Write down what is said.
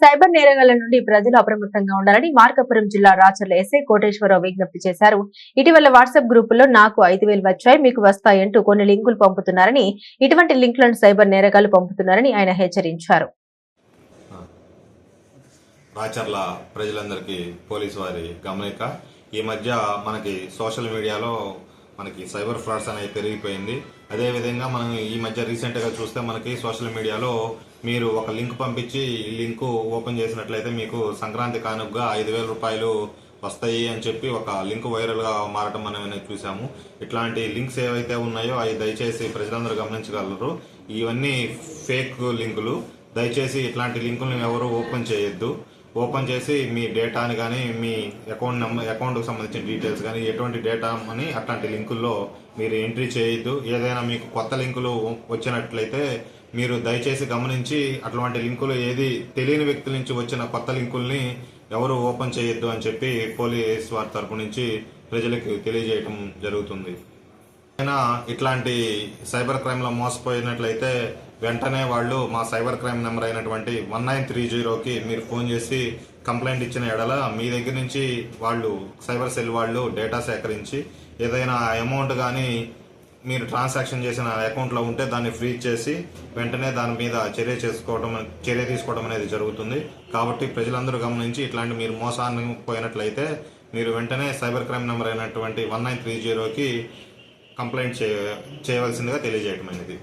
Cyber నేరగాళ్ల నుండి ప్రజలు అప్రమత్తంగా ఉండాలని మార్కాపురం జిల్లా రాచర్ల ఎస్ఐ కోటేశ్వరరావు విజ్ఞప్తి చేశారు. ఇటీవల వాట్సాప్ గ్రూపుల్లో నాకు 5,000 వచ్చాయి మీకు వస్తాయంటూ కొన్ని లింకులు పంపుతున్నారని, ఇటువంటి లింకులను సైబర్ నేరగాళ్లు పంపుతున్నారని ఆయన హెచ్చరించారు. రాచర్ల ప్రజలందరికీ పోలీసు వారి గమనిక. ఈ మధ్య మనకి సోషల్ మీడియాలో మనకి సైబర్ ఫ్రాడ్స్ అనేది పెరిగిపోయింది. అదేవిధంగా మనం ఈ మధ్య రీసెంట్గా చూస్తే మనకి సోషల్ మీడియాలో మీరు ఒక లింక్ పంపించి ఈ లింక్ ఓపెన్ చేసినట్లయితే మీకు సంక్రాంతి కానుకగా 5,000 రూపాయలు వస్తాయి అని చెప్పి ఒక లింక్ వైరల్గా మారటం మనం చూసాము. ఇట్లాంటి లింక్స్ ఏవైతే ఉన్నాయో అవి దయచేసి ప్రజలందరూ గమనించగలరు. ఇవన్నీ ఫేక్ లింకులు. దయచేసి ఇట్లాంటి లింకులను ఎవరు ఓపెన్ చేయొద్దు. ఓపెన్ చేసి మీ డేటాని కానీ మీ అకౌంట్కి సంబంధించిన డీటెయిల్స్ కానీ ఎటువంటి డేటా అని అట్లాంటి లింకుల్లో మీరు ఎంట్రీ చేయొద్దు. ఏదైనా మీకు కొత్త లింకులు వచ్చినట్లయితే మీరు దయచేసి గమనించి అటువంటి లింకులు ఏది తెలియని వ్యక్తుల నుంచి వచ్చిన కొత్త లింకుల్ని ఎవరు ఓపెన్ చేయొద్దు అని చెప్పి పోలీస్ వారి తరపు నుంచి ప్రజలకు తెలియజేయడం జరుగుతుంది. అయినా ఇట్లాంటి సైబర్ క్రైమ్లో మోసపోయినట్లయితే వెంటనే వాళ్ళు మా సైబర్ క్రైమ్ నెంబర్ అయినటువంటి 1930కి మీరు ఫోన్ చేసి కంప్లైంట్ ఇచ్చిన ఎడల మీ దగ్గర నుంచి వాళ్ళు సైబర్ సెల్ వాళ్ళు డేటా సేకరించి ఏదైనా అమౌంట్ కానీ మీరు ట్రాన్సాక్షన్ చేసిన అకౌంట్లో ఉంటే దాన్ని ఫ్రీజ్ చేసి వెంటనే దాని మీద చర్య తీసుకోవడం అనేది జరుగుతుంది. కాబట్టి ప్రజలందరూ గమనించి ఇట్లాంటి మీరు మోసాన్ని పోయినట్లయితే మీరు వెంటనే సైబర్ క్రైమ్ నెంబర్ అయినటువంటి 1930కి కంప్లైంట్ చేయవలసిందిగా తెలియజేయటమైనది.